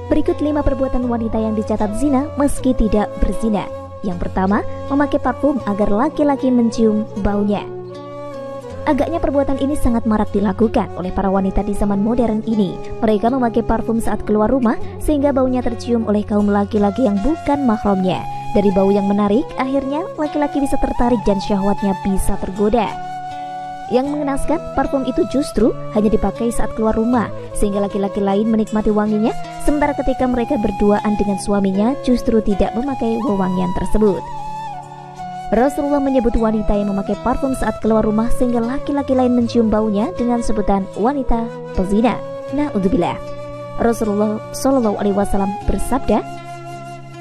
Berikut 5 perbuatan wanita yang dicatat zina meski tidak berzina. Yang pertama, memakai parfum agar laki-laki mencium baunya. Agaknya perbuatan ini sangat marak dilakukan oleh para wanita di zaman modern ini. Mereka memakai parfum saat keluar rumah sehingga baunya tercium oleh kaum laki-laki yang bukan mahramnya. Dari bau yang menarik, akhirnya laki-laki bisa tertarik dan syahwatnya bisa tergoda. Yang mengenaskan, parfum itu justru hanya dipakai saat keluar rumah sehingga laki-laki lain menikmati wanginya, sementara ketika mereka berduaan dengan suaminya justru tidak memakai wewangian tersebut. Rasulullah menyebut wanita yang memakai parfum saat keluar rumah sehingga laki-laki lain mencium baunya dengan sebutan wanita pezina. Na'udzubillah. Rasulullah SAW bersabda,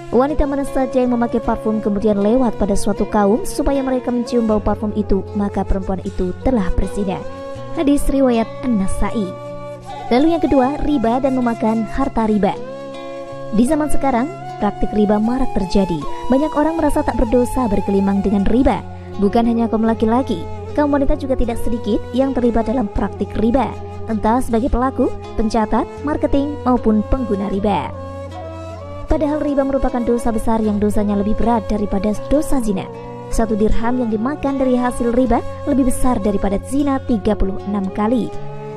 wanita mana saja yang memakai parfum kemudian lewat pada suatu kaum supaya mereka mencium bau parfum itu, maka perempuan itu telah berzina. Hadis riwayat An-Nasa'i. Lalu yang kedua, riba dan memakan harta riba. Di zaman sekarang, praktik riba marak terjadi. Banyak orang merasa tak berdosa bergelimang dengan riba. Bukan hanya kaum laki-laki, kaum wanita juga tidak sedikit yang terlibat dalam praktik riba, entah sebagai pelaku, pencatat, marketing, maupun pengguna riba. Padahal riba merupakan dosa besar yang dosanya lebih berat daripada dosa zina. 1 dirham yang dimakan dari hasil riba lebih besar daripada zina 36 kali.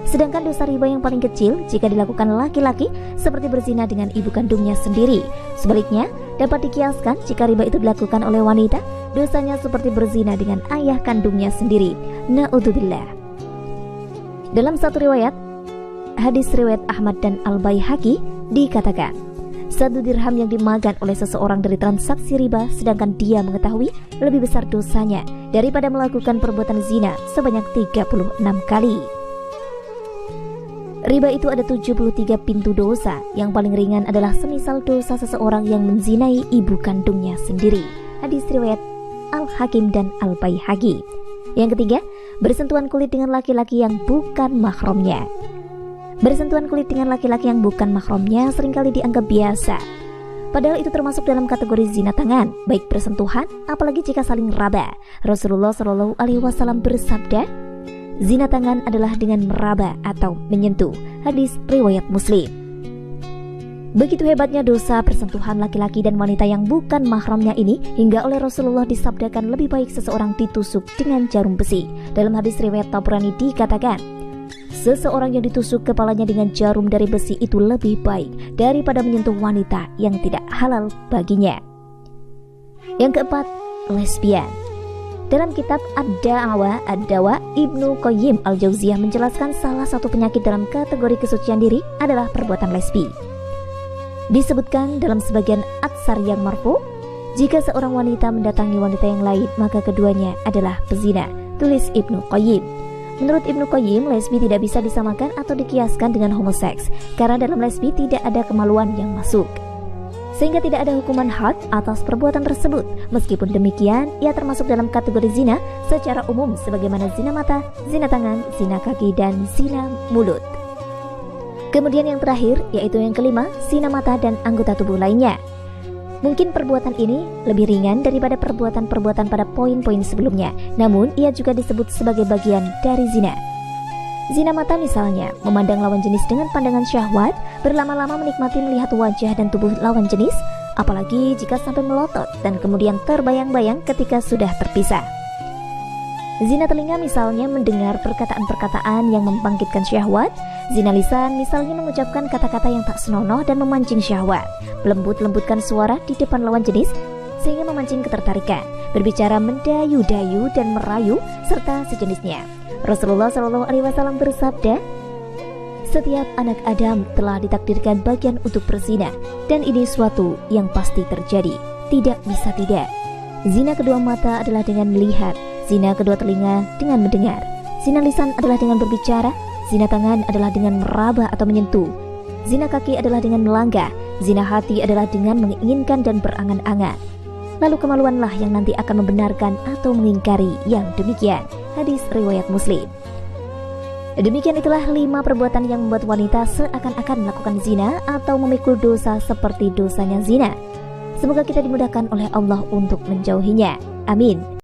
Sedangkan dosa riba yang paling kecil jika dilakukan laki-laki seperti berzina dengan ibu kandungnya sendiri. Sebaliknya, dapat dikiaskan jika riba itu dilakukan oleh wanita, dosanya seperti berzina dengan ayah kandungnya sendiri. Na'udzubillah. Dalam satu riwayat, hadis riwayat Ahmad dan Al-Baihaqi, dikatakan, 1 dirham yang dimakan oleh seseorang dari transaksi riba sedangkan dia mengetahui lebih besar dosanya daripada melakukan perbuatan zina sebanyak 36 kali. Riba itu ada 73 pintu dosa. Yang paling ringan adalah semisal dosa seseorang yang menzinai ibu kandungnya sendiri. Hadis riwayat Al-Hakim dan Al-Baihaqi. Yang ketiga, bersentuhan kulit dengan laki-laki yang bukan mahramnya. Bersentuhan kulit dengan laki-laki yang bukan mahramnya seringkali dianggap biasa. Padahal itu termasuk dalam kategori zina tangan, baik bersentuhan, apalagi jika saling raba. Rasulullah SAW bersabda, zina tangan adalah dengan meraba atau menyentuh. Hadis riwayat Muslim. Begitu hebatnya dosa persentuhan laki-laki dan wanita yang bukan mahramnya ini, hingga oleh Rasulullah disabdakan lebih baik seseorang ditusuk dengan jarum besi. Dalam hadis riwayat Tabrani dikatakan, seseorang yang ditusuk kepalanya dengan jarum dari besi itu lebih baik daripada menyentuh wanita yang tidak halal baginya. Yang keempat, lesbian. Dalam kitab Ad-Da'wa Ibnu Qayyim Al-Jauziyah menjelaskan salah satu penyakit dalam kategori kesucian diri adalah perbuatan lesbi. Disebutkan dalam sebagian atsar yang marfu, jika seorang wanita mendatangi wanita yang lain maka keduanya adalah pezina, tulis Ibnu Qayyim. Menurut Ibnu Qayyim, lesbi tidak bisa disamakan atau dikiaskan dengan homoseks karena dalam lesbi tidak ada kemaluan yang masuk, sehingga tidak ada hukuman had atas perbuatan tersebut. Meskipun demikian, ia termasuk dalam kategori zina secara umum sebagaimana zina mata, zina tangan, zina kaki, dan zina mulut. Kemudian yang terakhir, yaitu yang kelima, zina mata dan anggota tubuh lainnya. Mungkin perbuatan ini lebih ringan daripada perbuatan-perbuatan pada poin-poin sebelumnya, namun ia juga disebut sebagai bagian dari zina. Zina mata misalnya, memandang lawan jenis dengan pandangan syahwat, berlama-lama menikmati melihat wajah dan tubuh lawan jenis, apalagi jika sampai melotot dan kemudian terbayang-bayang ketika sudah terpisah. Zina telinga misalnya mendengar perkataan-perkataan yang membangkitkan syahwat. Zina lisan misalnya mengucapkan kata-kata yang tak senonoh dan memancing syahwat, melembut-lembutkan suara di depan lawan jenis sehingga memancing ketertarikan, berbicara mendayu-dayu dan merayu serta sejenisnya. Rasulullah SAW bersabda, setiap anak Adam telah ditakdirkan bagian untuk berzina, dan ini suatu yang pasti terjadi, tidak bisa tidak. Zina kedua mata adalah dengan melihat, zina kedua telinga dengan mendengar, zina lisan adalah dengan berbicara, zina tangan adalah dengan meraba atau menyentuh, zina kaki adalah dengan melangkah, zina hati adalah dengan menginginkan dan berangan-angan. Lalu kemaluanlah yang nanti akan membenarkan atau mengingkari yang demikian. Hadis riwayat Muslim. Demikian itulah 5 perbuatan yang membuat wanita seakan-akan melakukan zina atau memikul dosa seperti dosanya zina. Semoga kita dimudahkan oleh Allah untuk menjauhinya. Amin.